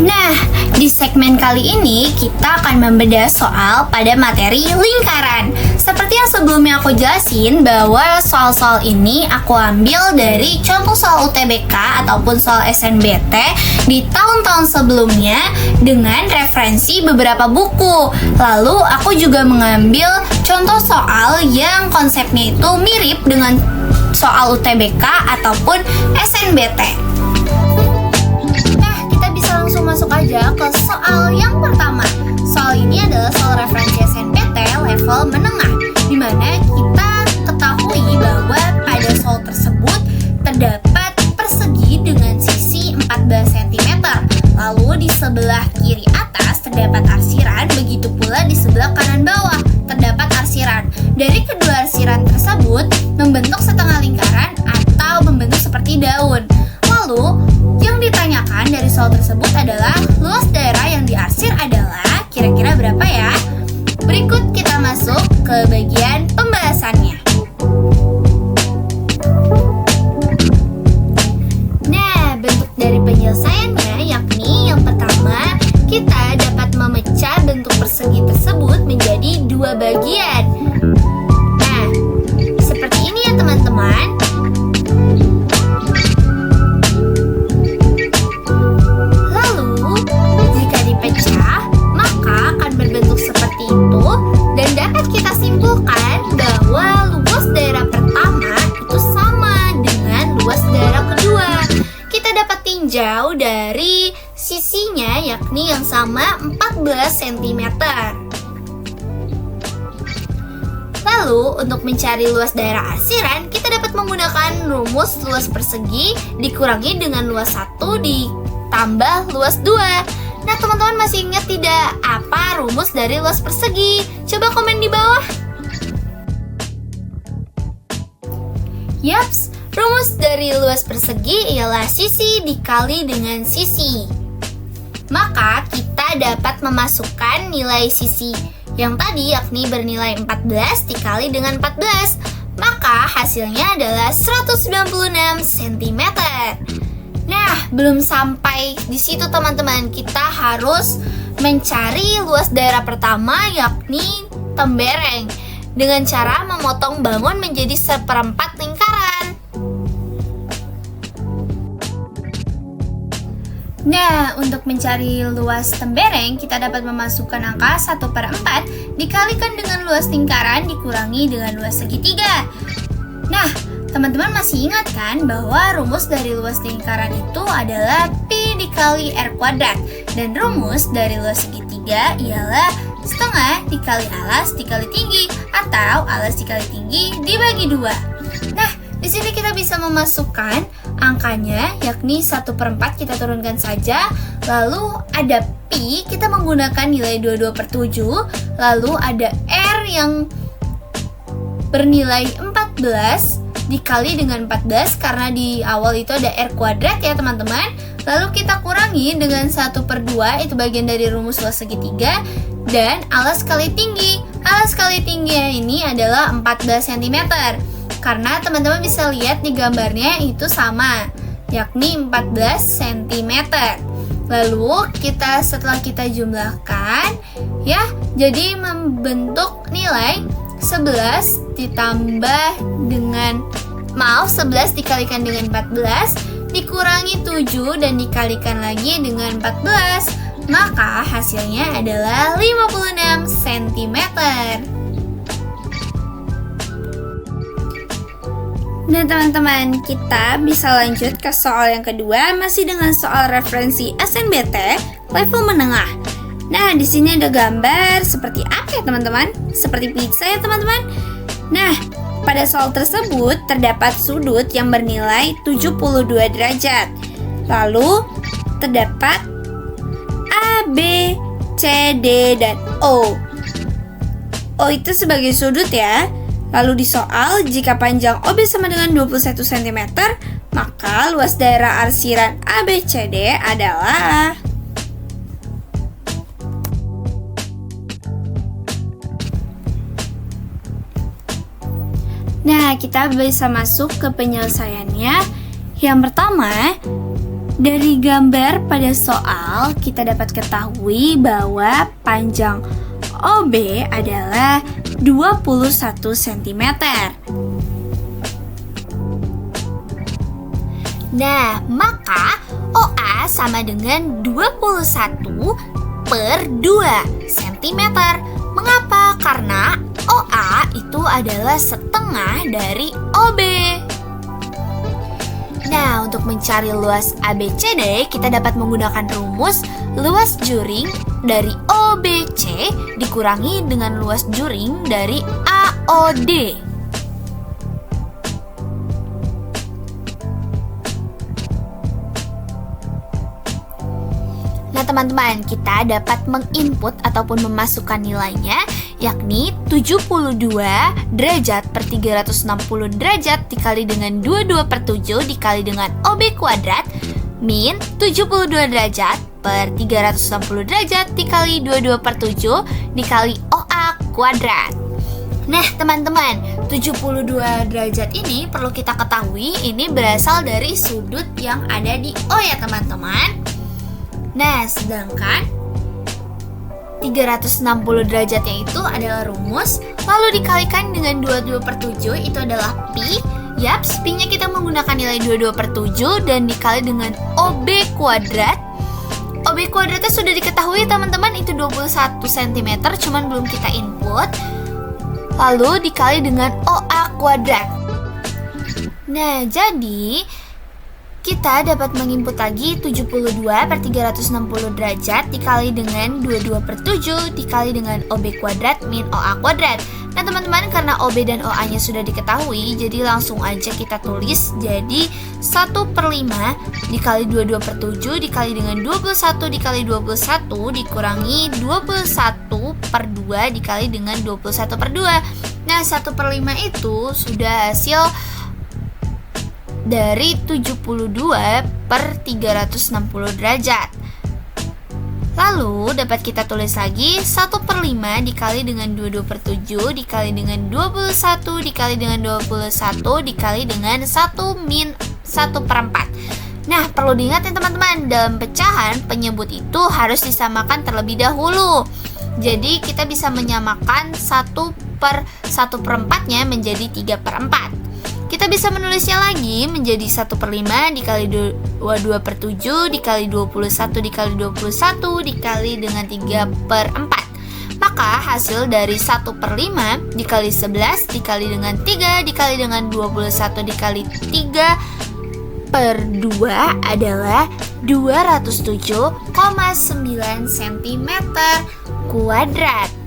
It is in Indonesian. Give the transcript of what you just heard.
Nah, di segmen kali ini kita akan membedah soal pada materi lingkaran. Seperti yang sebelumnya aku jelasin bahwa soal-soal ini aku ambil dari contoh soal UTBK ataupun soal SNBT di tahun-tahun sebelumnya dengan referensi beberapa buku. Lalu aku juga mengambil contoh soal yang konsepnya itu mirip dengan soal UTBK ataupun SNBT. Langsung masuk aja ke soal yang pertama. Soal ini adalah soal referensi SNBT level menengah, di mana kita ketahui bahwa pada soal tersebut terdapat persegi dengan sisi 14 cm. Lalu di sebelah kiri atas terdapat arsiran, begitu pula di sebelah kanan bawah terdapat arsiran. Dari kedua arsiran tersebut membentuk setengah lingkaran atau membentuk seperti daun. Lalu yang ditanyakan dari soal tersebut adalah luas daerah yang diarsir adalah kira-kira berapa ya? Berikut kita masuk ke bagian pembahasannya. Nah, bentuk dari penyelesaiannya yakni yang pertama, kita dapat memecah bentuk persegi tersebut menjadi dua bagian. Nah, seperti ini ya teman-teman. Jauh dari sisinya yakni yang sama 14 cm. Lalu untuk mencari luas daerah arsiran, kita dapat menggunakan rumus luas persegi dikurangi dengan luas 1 ditambah luas 2. Nah, teman-teman masih ingat tidak apa rumus dari luas persegi? Coba komen di bawah. Yaps, rumus dari luas persegi ialah sisi dikali dengan sisi. Maka kita dapat memasukkan nilai sisi yang tadi yakni bernilai 14 dikali dengan 14. Maka hasilnya adalah 196 cm. Nah, belum sampai di situ teman-teman. Kita harus mencari luas daerah pertama yakni tembereng dengan cara memotong bangun menjadi seperempat lingkaran. Nah, untuk mencari luas tembereng, kita dapat memasukkan angka 1/4 dikalikan dengan luas lingkaran dikurangi dengan luas segitiga. Nah, teman-teman masih ingat kan bahwa rumus dari luas lingkaran itu adalah Pi dikali R kuadrat. Dan rumus dari luas segitiga ialah setengah dikali alas dikali tinggi atau alas dikali tinggi dibagi 2. Nah, di sini kita bisa memasukkan angkanya yakni 1/4 kita turunkan saja. Lalu ada Pi, kita menggunakan nilai 22/7. Lalu ada R yang bernilai 14 dikali dengan 14 karena di awal itu ada R kuadrat ya teman-teman. Lalu kita kurangi dengan 1/2, itu bagian dari rumus luas segitiga. Dan alas kali tinggi. Alas kali tingginya ini adalah 14 cm. Karena teman-teman bisa lihat di gambarnya itu sama, yakni 14 cm. Lalu setelah kita jumlahkan ya, jadi membentuk nilai 11 11 dikalikan dengan 14 dikurangi 7 dan dikalikan lagi dengan 14. Maka hasilnya adalah 56 cm. Nah teman-teman, kita bisa lanjut ke soal yang kedua, masih dengan soal referensi SNBT level menengah. Nah, di sini ada gambar seperti apa ya teman-teman? Seperti pizza ya teman-teman. Nah, pada soal tersebut terdapat sudut yang bernilai 72 derajat. Lalu terdapat A, B, C, D, dan O. O itu sebagai sudut ya. Lalu di soal, jika panjang OB sama dengan 21 cm, maka luas daerah arsiran ABCD adalah... Nah, kita bisa masuk ke penyelesaiannya. Yang pertama, Dari gambar pada soal, kita dapat ketahui bahwa panjang OB adalah 21 cm. Nah, maka OA sama dengan 21 per 2 cm. Mengapa? Karena OA itu adalah setengah dari OB. Nah, untuk mencari luas ABCD, kita dapat menggunakan rumus luas juring dari OBC dikurangi dengan luas juring dari AOD. Nah, teman-teman, kita dapat menginput ataupun memasukkan nilainya, yakni 72 derajat per 360 derajat dikali dengan 22 per 7 dikali dengan OB kuadrat min 72 derajat per 360 derajat dikali 22 per 7 dikali OA kuadrat. Nah, teman-teman, 72 derajat ini perlu kita ketahui ini berasal dari sudut yang ada di O ya, teman-teman. Nah, sedangkan 360 derajatnya itu adalah rumus, lalu dikalikan dengan 22 per 7 itu adalah pi. Yaps, pi-nya kita menggunakan nilai 22 per 7 dan dikali dengan OB kuadrat. OB kuadratnya sudah diketahui, teman-teman, itu 21 cm, cuman belum kita input. Lalu dikali dengan OA kuadrat. Nah, jadi kita dapat menginput lagi 72 per 360 derajat dikali dengan 22 per 7 dikali dengan OB kuadrat min OA kuadrat. Nah, teman-teman, karena OB dan OA-nya sudah diketahui, jadi langsung aja kita tulis. Jadi 1 per 5 dikali 22 per 7 dikali dengan 21 dikali 21 dikurangi 21 per 2 dikali dengan 21 per 2. Nah, 1 per 5 itu sudah hasil dari 72 per 360 derajat. Lalu dapat kita tulis lagi 1 per 5 dikali dengan 22 per 7 dikali dengan 21 dikali dengan 21 dikali dengan 1 min 1 per 4. Nah, perlu diingat ya, teman-teman, dalam pecahan penyebut itu harus disamakan terlebih dahulu. Jadi kita bisa menyamakan 1 per 1 per 4-nya menjadi 3 per 4. Kita bisa menulisnya lagi menjadi 1 per 5 dikali 22 per 7 dikali 21 dikali 21 dikali dengan 3 per 4. Maka hasil dari 1 per 5 dikali 11 dikali dengan 3 dikali dengan 21 dikali 3 per 2 adalah 207,9 cm kuadrat.